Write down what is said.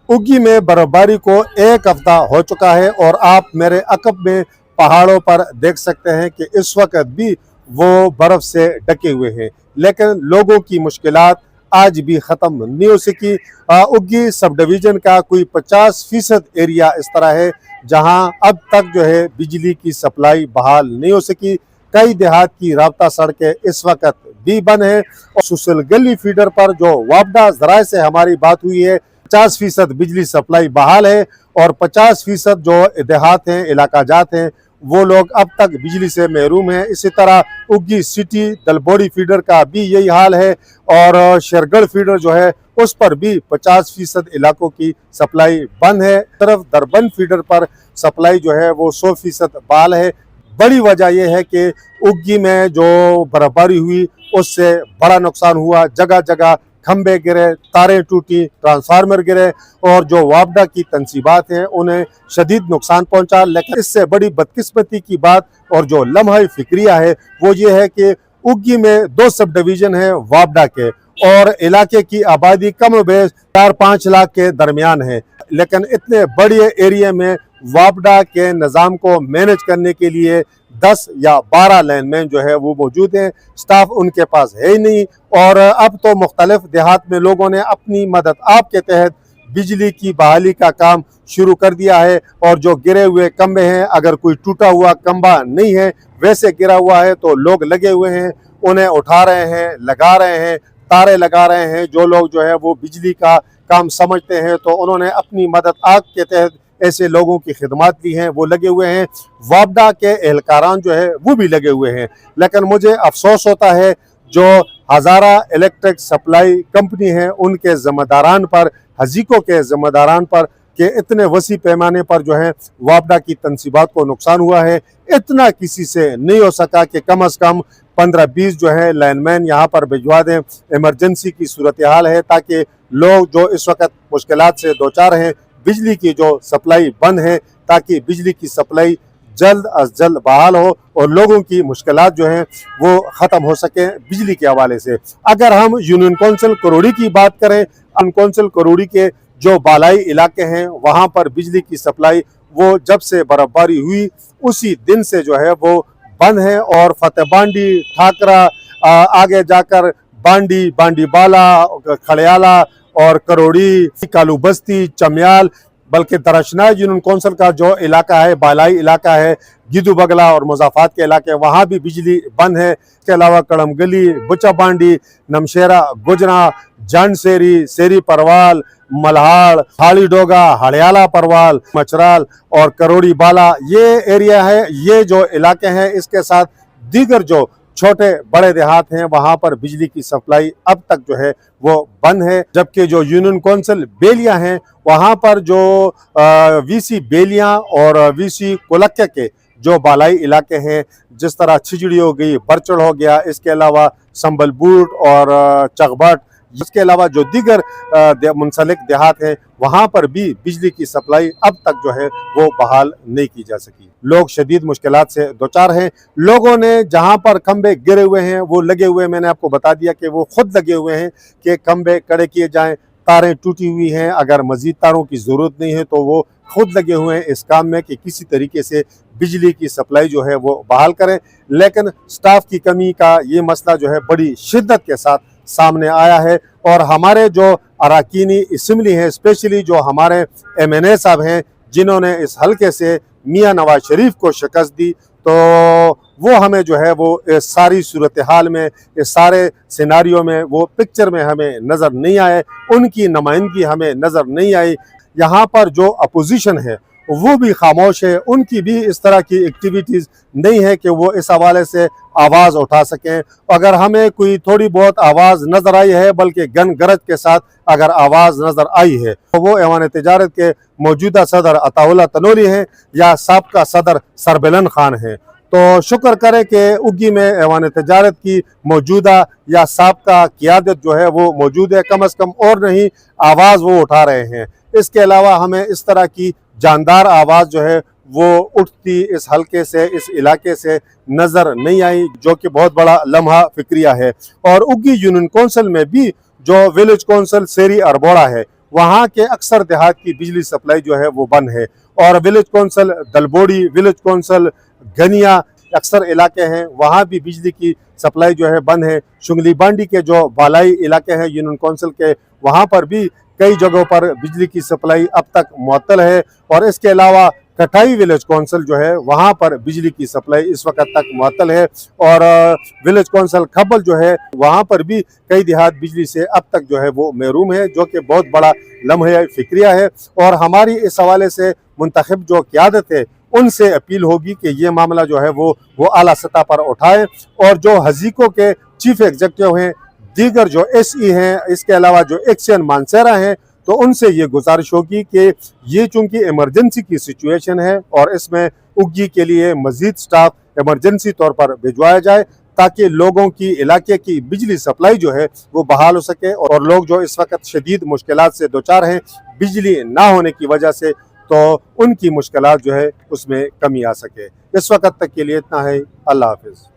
उग्गी में बर्फबारी को एक हफ्ता हो चुका है और आप मेरे अकब में पहाड़ों पर देख सकते हैं कि इस वक्त भी वो बर्फ से ढके हुए हैं, लेकिन लोगों की मुश्किलात आज भी ख़त्म नहीं हो सकी। उग्गी सब डिवीज़न का कोई 50% एरिया इस तरह है जहां अब तक जो है बिजली की सप्लाई बहाल नहीं हो सकी। कई देहात की राब्ता सड़कें इस वक्त भी बंद है और सुसल गली फीडर पर जो वापडा ज़राए से हमारी बात हुई है 50% बिजली सप्लाई बहाल है और 50% जो देहात हैं, इलाका जात हैं, वो लोग अब तक बिजली से महरूम हैं। इसी तरह उग्गी सिटी दलबोड़ी फीडर का भी यही हाल है और शेरगढ़ फीडर जो है उस पर भी 50% इलाकों की सप्लाई बंद है। तरफ दरबन फीडर पर सप्लाई जो है वो 100% बहाल है। बड़ी वजह यह है कि उग्गी में जो बर्फबारी हुई उससे बड़ा नुकसान हुआ। जगह जगह खंबे गिरे, तारें टूटी, ट्रांसफार्मर गिरे और जो वापडा की तंसीबात हैं उन्हें शदीद नुकसान पहुंचा। लेकिन इससे बड़ी बदकिस्मती की बात और जो लम्हा फिक्रिया है वो ये है कि उग्गी में 2 सब डिवीज़न है वापडा के और इलाके की आबादी कम बेश 4-5 लाख के दरमियान है, लेकिन इतने बड़े एरिया में वापडा के निज़ाम को मैनेज करने के लिए 10 या 12 लाइनमैन जो है वो मौजूद हैं। स्टाफ उनके पास है ही नहीं और अब तो मुख्तलिफ देहात में लोगों ने अपनी मदद आप के तहत बिजली की बहाली का काम शुरू कर दिया है और जो गिरे हुए खंबे हैं, अगर कोई टूटा हुआ खंबा नहीं है वैसे गिरा हुआ है तो लोग लगे हुए हैं, उन्हें उठा रहे हैं, लगा रहे हैं, तारे लगा रहे हैं। जो लोग जो है वो बिजली का काम समझते हैं तो उन्होंने अपनी मदद आग के तहत ऐसे लोगों की खिदमत दी हैं, वो लगे हुए हैं। वापडा के एहलकारान जो है वो भी लगे हुए हैं, लेकिन मुझे अफसोस होता है जो हज़ारा इलेक्ट्रिक सप्लाई कंपनी है उनके ज़िम्मेदारान पर, हजीको के ज़िम्मेदारान पर कि इतने वसी पैमाने पर जो है वापडा की तंसीबात को नुकसान हुआ है। इतना किसी से नहीं हो सका कि कम अज़ कम 15-20 जो है लाइनमैन यहाँ पर भिजवा दें। इमरजेंसी की सूरत हाल है ताकि लोग जो इस वक्त मुश्किलात से दो चार हैं, बिजली की जो सप्लाई बंद है, ताकि बिजली की सप्लाई जल्द अज जल्द बहाल हो और लोगों की मुश्किलात जो हैं वो ख़त्म हो सके बिजली के हवाले से। अगर हम यूनियन कौंसिल करोड़ी की बात करें, यूनियन कौंसिल करोड़ी के जो बालाई इलाके हैं वहाँ पर बिजली की सप्लाई वो जब से बर्फबारी हुई उसी दिन से जो है वो बंद है और फतेह बांडी, ठाकरा, आगे जाकर बांडी, बांडी बाला, खड़ियाला और करोड़ी, कालू बस्ती, चमियाल, बल्कि दरशना यूनियन कौंसिल का जो इलाका है, बालाई इलाका है, गिदू बगला और मुजाफात के इलाके, वहाँ भी बिजली बंद है। इसके अलावा कड़म गली, बुचा बांडी, नमशेरा, गुजना, जन सेरी, सेरी परवाल, मल्हाड़, हाड़ी डोगा, हड़ियाला परवाल, मचराल और करोड़ी बाला, ये एरिया है, ये जो इलाके हैं। इसके साथ दीगर जो छोटे बड़े देहात हैं वहाँ पर बिजली की सप्लाई अब तक जो है वो बंद है। जबकि जो यूनियन कौंसिल बेलियाँ हैं वहाँ पर जो वीसी बेलियाँ और वीसी कोलक्के के जो बालाई इलाके हैं, जिस तरह छिजड़ी हो गई, बरचड़ हो गया, इसके अलावा संबल बूट और चकबट, इसके अलावा जो दीगर मुंसलिक देहात हैं वहाँ पर भी बिजली की सप्लाई अब तक जो है वो बहाल नहीं की जा सकी। लोग शदीद मुश्किलात से दो चार हैं। लोगों ने जहाँ पर खंबे गिरे हुए हैं वो लगे हुए, मैंने आपको बता दिया कि वो खुद लगे हुए हैं कि खंबे कड़े किए जाएं, तारें टूटी हुई हैं, अगर मज़ीद तारों की ज़रूरत नहीं है तो वो खुद लगे हुए हैं इस काम में कि किसी तरीके से बिजली की सप्लाई जो है वो बहाल करें। लेकिन स्टाफ की कमी का ये मसला जो है बड़ी शिद्दत के साथ सामने आया है और हमारे जो अराकीनी असम्बली हैं, स्पेशली जो हमारे MNA साहब हैं जिन्होंने इस हल्के से मियाँ नवाज शरीफ को शिकस्त दी, तो वो हमें जो है वो इस सारी सूरत हाल में, इस सारे सिनारियों में, वो पिक्चर में हमें नज़र नहीं आए, उनकी नुमाइंदगी हमें नज़र नहीं आई। यहाँ पर जो अपोजिशन है वो भी खामोश है, उनकी भी इस तरह की एक्टिविटीज़ नहीं है कि वो इस हवाले से आवाज़ उठा सकें। अगर हमें कोई थोड़ी बहुत आवाज़ नज़र आई है, बल्कि गन गरज के साथ अगर आवाज़ नज़र आई है, तो वो ऐवान तिजारत के मौजूदा सदर अताउल्लाह तनूरी हैं या साबका सदर सरबिलन खान हैं। तो शुक्र करें कि उग्गी में ऐवान तिजारत की मौजूदा या साबका क़ियादत जो है वो मौजूद है, कम अज़ कम, और नहीं आवाज़ वो उठा रहे हैं। इसके अलावा हमें इस तरह की जानदार आवाज़ जो है वो उठती इस हल्के से, इस इलाके से नज़र नहीं आई, जो कि बहुत बड़ा लम्हा फिक्रिया है। और उग्गी यूनियन कौंसिल में भी जो विलेज कौंसिल सेरी अरबोड़ा है वहाँ के अक्सर देहात की बिजली सप्लाई जो है वो बंद है। और विलेज कौंसल दलबोड़ी, विलेज कौंसल गनिया अक्सर इलाके हैं, वहाँ भी बिजली की सप्लाई जो है बंद है। शुंगली बांडी के जो बालाई इलाके हैं यूनियन कौंसिल के, वहाँ पर भी कई जगहों पर बिजली की सप्लाई अब तक मुअत्तल है। और इसके अलावा कटाई विलेज कौंसिल जो है वहाँ पर बिजली की सप्लाई इस वक्त तक मुअत्तल है। और विलेज कौंसिल खब्बल जो है वहाँ पर भी कई देहात बिजली से अब तक जो है वो महरूम है, जो कि बहुत बड़ा लम्हा फिक्रिया है। और हमारी इस हवाले से मुंतखब जो क़यादत है उनसे अपील होगी कि ये मामला जो है वो आला सतह पर उठाए। और जो हजीको के चीफ एग्जीक्यूटिव हैं, दीगर जो SE हैं, इसके अलावा जो एक्शन मानसेरा हैं, तो उनसे ये गुजारिश होगी कि ये चूंकि इमरजेंसी की सिचुएशन है और इसमें उग्गी के लिए मजीद स्टाफ इमरजेंसी तौर पर भिजवाया जाए, ताकि लोगों की इलाके की बिजली सप्लाई जो है वो बहाल हो सके। और लोग जो इस वक्त शदीद मुश्किलात से दोचार हैं बिजली ना होने की वजह से, तो उनकी मुश्किलात जो है उसमें कमी आ सके। इस वक्त तक के लिए इतना है। अल्लाह हाफिज़।